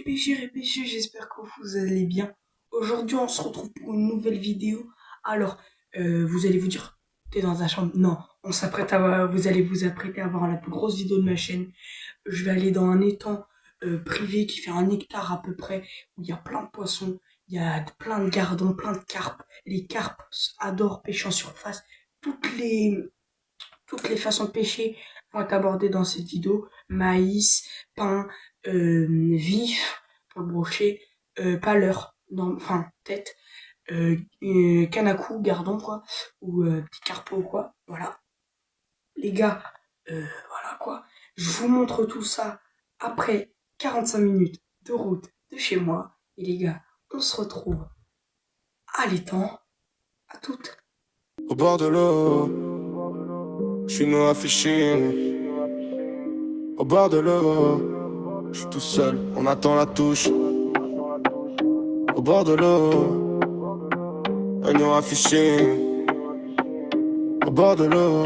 les pêcheurs, j'espère que vous allez bien. Aujourd'hui, on se retrouve pour une nouvelle vidéo. Alors, vous allez vous dire, t'es dans ta chambre. Non, vous allez vous apprêter à voir la plus grosse vidéo de ma chaîne. Je vais aller dans un étang privé qui fait 1 hectare à peu près, où il y a plein de poissons, il y a plein de gardons, plein de carpes. Les carpes adorent pêcher en surface. Toutes les, toutes les façons de pêcher vont être abordées dans cette vidéo. Maïs, pain, vif pour le brochet, paleur, enfin tête, canakou, gardon quoi, ou petit carpeau quoi. Voilà. Les gars, voilà quoi. Je vous montre tout ça après 45 minutes de route de chez moi. Et les gars, on se retrouve à l'étang. À toutes. Au bord de l'eau, je suis no fishing. Au bord de l'eau, je suis tout seul, on attend la touche. Au bord de l'eau, un no fishing. Au bord de l'eau.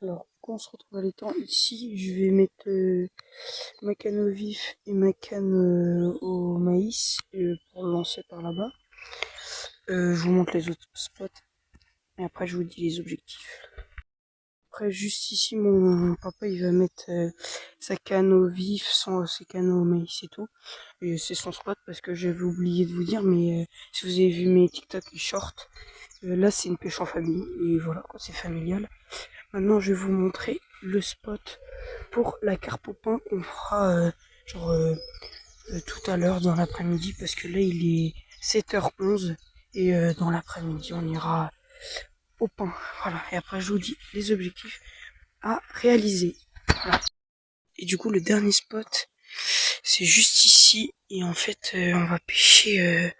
Alors, quand on se retrouve à l'étang, ici, je vais mettre ma canne au vif et ma canne au maïs pour le lancer par là-bas. Je vous montre les autres spots et après je vous dis les objectifs. Après, juste ici, mon papa, il va mettre sa canne au vif, ses cannes au maïs et tout. Et c'est son spot parce que j'avais oublié de vous dire, mais si vous avez vu mes TikTok et shorts, là, c'est une pêche en famille. Et voilà, quoi, c'est familial. Maintenant, je vais vous montrer le spot pour la carpe au pain qu'on fera tout à l'heure dans l'après-midi parce que là, il est 7h11 et dans l'après-midi, on ira au pain. Voilà, et après, je vous dis les objectifs à réaliser. Voilà. Et du coup, le dernier spot, c'est juste ici. Et en fait, on va pêcher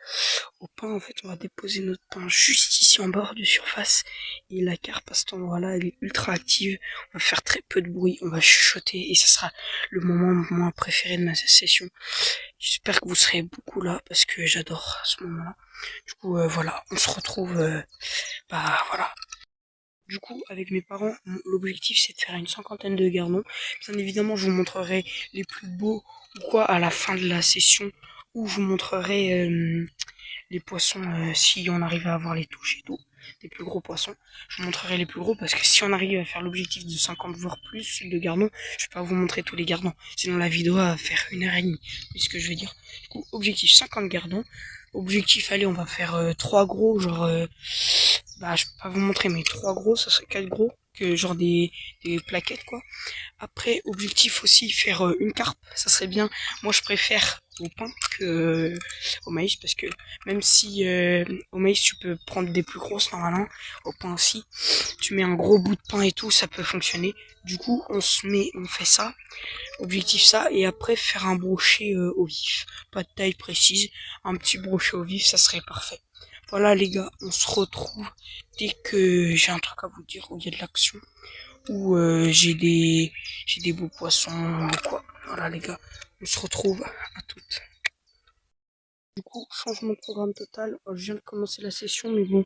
au pain. En fait, on va déposer notre pain juste ici en bord de surface. Et la carpe à cet endroit-là, elle est ultra active. On va faire très peu de bruit, on va chuchoter. Et ça sera le moment moins préféré de ma session. J'espère que vous serez beaucoup là parce que j'adore ce moment-là. Du coup, voilà, on se retrouve. Voilà. Du coup, avec mes parents, l'objectif c'est de faire une cinquantaine de gardons. Bien évidemment, je vous montrerai les plus beaux ou quoi à la fin de la session, où je vous montrerai les poissons si on arrive à avoir les touches et tout, des plus gros poissons. Je vous montrerai les plus gros parce que si on arrive à faire l'objectif de 50 voire plus de gardons, je vais pas vous montrer tous les gardons. Sinon la vidéo va faire 1h30. C'est ce que je veux dire. Du coup, objectif 50 gardons. Objectif, allez, on va faire 3 gros, je peux pas vous montrer, mais 3 gros, ça serait 4 gros, que genre des plaquettes, quoi. Après, objectif aussi, faire une carpe, ça serait bien. Moi, je préfère au pain que au maïs, parce que même si au maïs, tu peux prendre des plus grosses, normalement, au pain aussi, tu mets un gros bout de pain et tout, ça peut fonctionner. Du coup, on fait ça, objectif ça, et après, faire un brochet au vif. Pas de taille précise, un petit brochet au vif, ça serait parfait. Voilà les gars, on se retrouve dès que j'ai un truc à vous dire, où il y a de l'action, où j'ai des beaux poissons ou quoi. Voilà les gars, on se retrouve à toutes. Du coup, changement de programme total. Je viens de commencer la session, mais bon,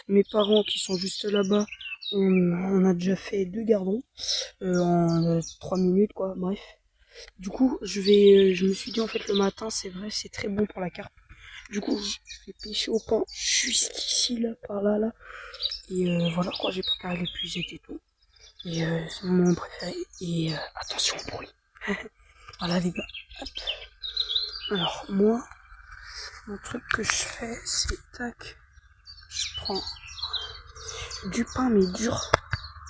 mes parents qui sont juste là-bas, on a déjà fait 2 gardons en 3 minutes quoi, bref. Du coup, je me suis dit en fait le matin, c'est vrai, c'est très bon pour la carpe. Du coup, je vais pêcher au pain jusqu'ici, là, par là, là. Et voilà quoi, j'ai préparé l'épuisette et tout. Et c'est mon moment préféré. Et attention au bruit. Voilà les gars. Hop. Alors moi, mon truc que je fais, c'est tac. Je prends du pain mais dur.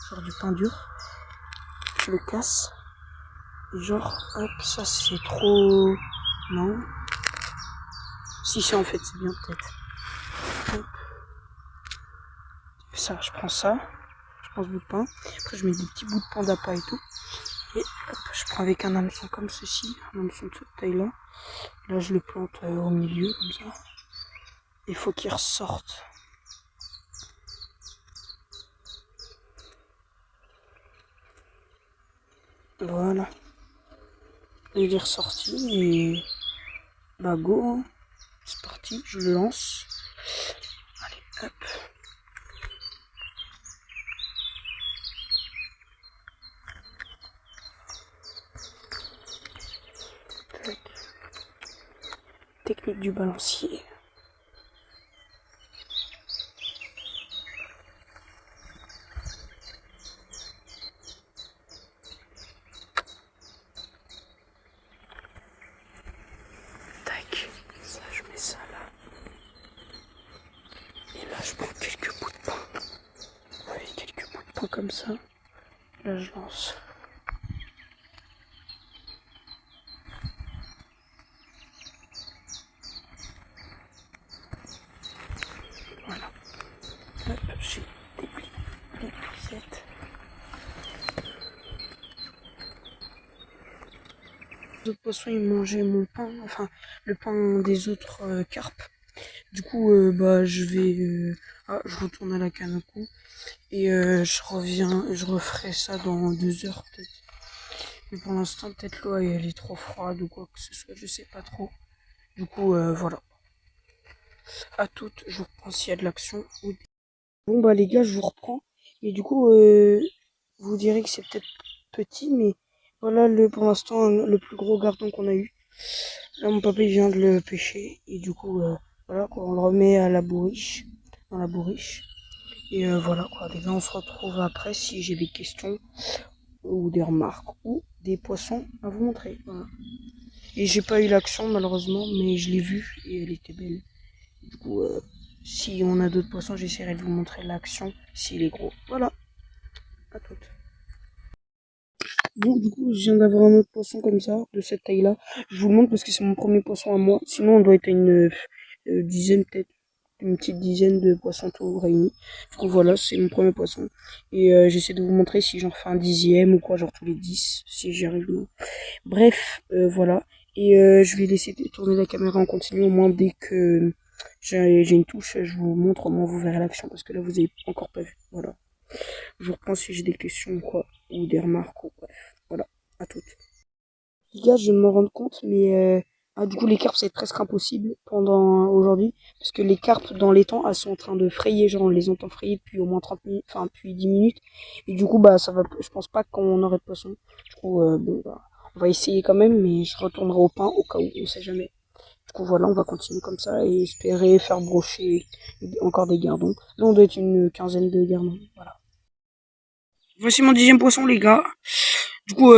Genre du pain dur. Je le casse. Et genre, hop, ça c'est trop... Non. Si c'est en fait, c'est bien peut-être. Hop. Ça, je prends ça. Je prends ce bout de pain. Après je mets des petits bouts de pain d'appât et tout. Et hop, je prends avec un hameçon comme ceci, un hameçon de cette taille là. Là je le plante au milieu comme ça. Il faut qu'il ressorte. Voilà. Il est ressorti et bah go, hein. C'est parti, je le lance. Allez, hop. technique du balancier. Tac, ça je mets ça là. Et là je prends quelques bouts de pain. Ouais, quelques bouts de pain comme ça. Là je lance. Voilà. Hop, j'ai déplié les plicettes. Les autres poissons ils mangeaient mon pain, enfin le pain des autres carpes. Du coup bah je vais je retourne à la canne à coup et je reviens, je referai ça dans 2 heures peut-être. Mais pour l'instant peut-être l'eau elle est trop froide ou quoi que ce soit, je sais pas trop. Du coup voilà. À toutes, je vous reprends s'il y a de l'action. Bon bah les gars, je vous reprends. Et du coup vous direz que c'est peut-être petit, mais voilà pour l'instant le plus gros gardon qu'on a eu. Là mon papa il vient de le pêcher et du coup voilà quoi, on le remet à la bourriche, dans la bourriche. Et voilà quoi, les gars, on se retrouve après si j'ai des questions ou des remarques ou des poissons à vous montrer. Voilà. Et j'ai pas eu l'action malheureusement, mais je l'ai vue et elle était belle. Du coup, si on a d'autres poissons, j'essaierai de vous montrer l'action s'il est gros. Voilà, à toutes. Bon, du coup, je viens d'avoir un autre poisson comme ça, de cette taille-là. Je vous le montre parce que c'est mon premier poisson à moi. Sinon, on doit être à une dizaine peut-être. Une petite dizaine de poissons tout réunis. Du coup voilà, c'est mon premier poisson. Et j'essaie de vous montrer si j'en refais un 10e ou quoi, genre tous les 10, si j'y arrive. Bref, voilà. Et je vais laisser tourner la caméra en continu, au moins dès que j'ai une touche, je vous montre, au moins vous verrez l'action, parce que là vous avez encore pas vu. Voilà. Je vous reprends si j'ai des questions ou quoi, ou des remarques, ou bref. Voilà, à toutes. Les gars, je viens de m'en rendre compte, mais du coup les carpes c'est presque impossible pendant aujourd'hui, parce que les carpes dans les temps elles sont en train de frayer, genre on les entend frayer depuis au moins 30 minutes, enfin depuis 10 minutes, et du coup bah ça va, je pense pas qu'on aurait de poisson. Du coup bon bah on va essayer quand même, mais je retournerai au pain au cas où, on sait jamais. Du coup voilà, on va continuer comme ça et espérer faire brocher encore des gardons. Là on doit être une quinzaine de gardons, voilà. Voici mon 10e poisson les gars. Du coup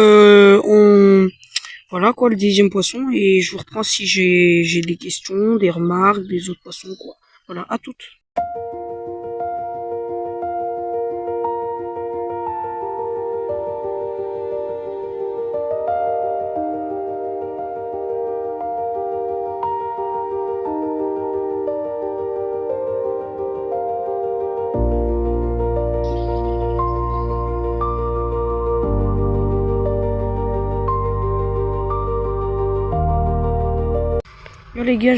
voilà quoi, le 10e poisson, et je vous reprends si j'ai des questions, des remarques, des autres poissons quoi. Voilà, à toutes. Yo les gars,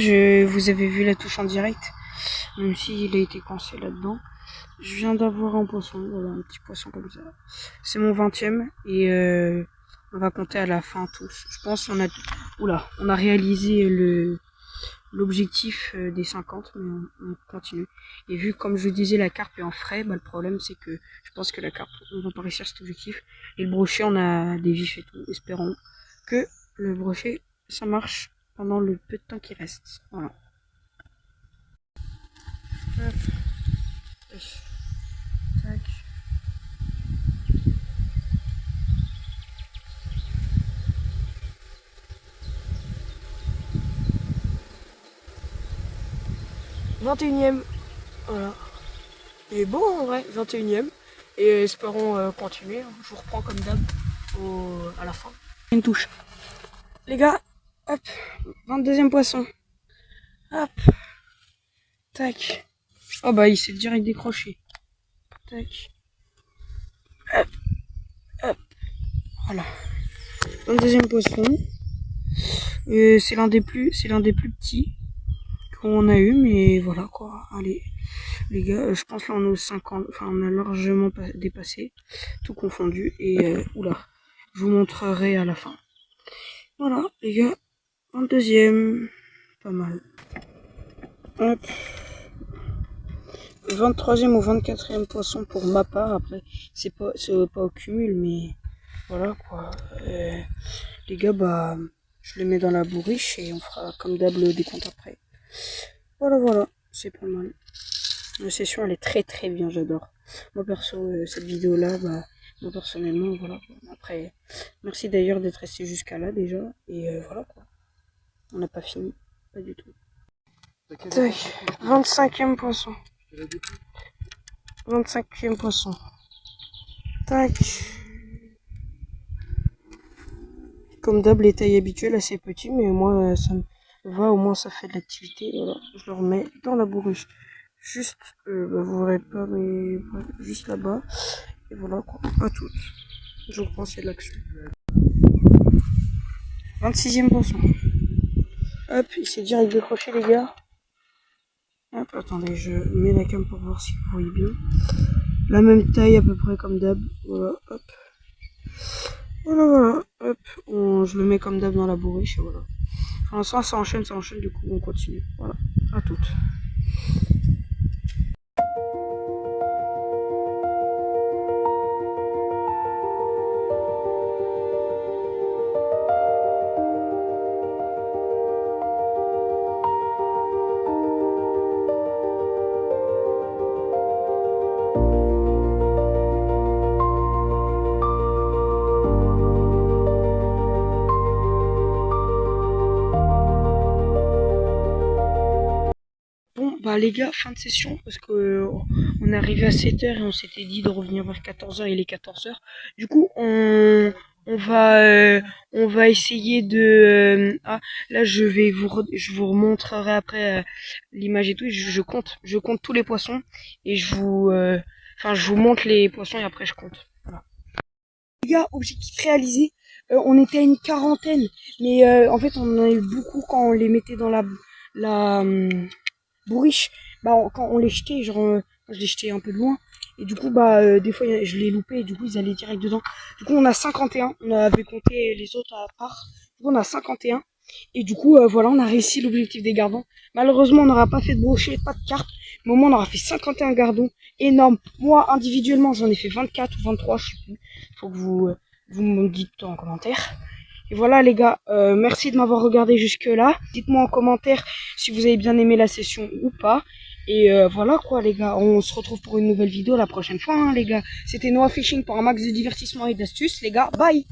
vous avez vu la touche en direct, même s'il a été coincé là-dedans. Je viens d'avoir un poisson, voilà, un petit poisson comme ça. C'est mon 20e et on va compter à la fin tous. Je pense qu'on a, on a réalisé l'objectif des 50, mais on continue. Et vu comme je disais la carpe est en frais, bah, le problème c'est que je pense que la carpe, on va pas réussir cet objectif. Et le brochet, on a des vifs et tout. Espérons que le brochet ça marche pendant le peu de temps qui reste. Voilà. Hop. Tac. « 21e. Voilà. Il est beau en vrai, 21e. Et espérons continuer. Je vous reprends comme d'hab à la fin. Une touche. Les gars, hop, 22e poisson. Hop. Tac. Oh bah il s'est direct décroché. Tac. Hop. Hop. Voilà. 22e poisson. C'est l'un des plus petits qu'on a eu, mais voilà quoi. Allez. Les gars, je pense là on est aux 50, enfin on a largement dépassé, tout confondu, et oula, je vous montrerai à la fin. Voilà, les gars, 22e, pas mal. Hop. 23e ou 24e poisson pour ma part, après, c'est pas au cumul, mais voilà quoi. Les gars, bah, Je le mets dans la bourriche et on fera comme d'hab le décompte après. Voilà, c'est pas mal. La session elle est très bien, j'adore. Moi perso, cette vidéo là, bah, moi personnellement, voilà. Après, merci d'ailleurs d'être resté jusqu'à là déjà. Et voilà quoi. On n'a pas fini, pas du tout. Tac, 25e poisson. 25e poisson. Tac. Comme d'hab, les tailles habituelles assez petits, mais moi ça me va, au moins ça fait de l'activité. Voilà, je le remets dans la bourriche. Juste, bah, vous verrez pas, mais ouais, juste là-bas. Et voilà quoi, à toutes. Je reprends, c'est de l'action. 26e poisson. Hop, il s'est direct décroché les gars. Hop, attendez, je mets la cam pour voir si vous voyez bien. La même taille à peu près comme d'hab. Voilà, hop. Voilà, hop. Je le mets comme d'hab dans la bourriche et voilà. Pour l'instant, ça enchaîne, du coup on continue. Voilà, à toutes. Bon, bah les gars, fin de session, parce que on est arrivé à 7h et on s'était dit de revenir vers 14h, il est 14h. Du coup, on va essayer de... ah, là, je vous remontrerai après l'image et tout. Je compte tous les poissons et je vous montre les poissons et après je compte. Voilà. Les gars, objectif réalisé. On était à une quarantaine, mais en fait, on en a eu beaucoup quand on les mettait dans la bourriche. Bah, quand on les jetait, genre, je les jetais un peu de loin. Et du coup, bah, des fois, je les loupais et du coup, ils allaient direct dedans. Du coup, on a 51. On avait compté les autres à part. Du coup, on a 51. Et du coup, voilà, on a réussi l'objectif des gardons. Malheureusement, on n'aura pas fait de brochet, pas de carte. Mais au moins, on aura fait 51 gardons. Énorme. Moi, individuellement, j'en ai fait 24 ou 23, je sais plus. Faut que vous me dites en commentaire. Et voilà les gars, merci de m'avoir regardé jusque là. Dites-moi en commentaire si vous avez bien aimé la session ou pas. Et voilà quoi les gars, on se retrouve pour une nouvelle vidéo la prochaine fois hein, les gars. C'était Noah Fishing pour un max de divertissement et d'astuces les gars, bye.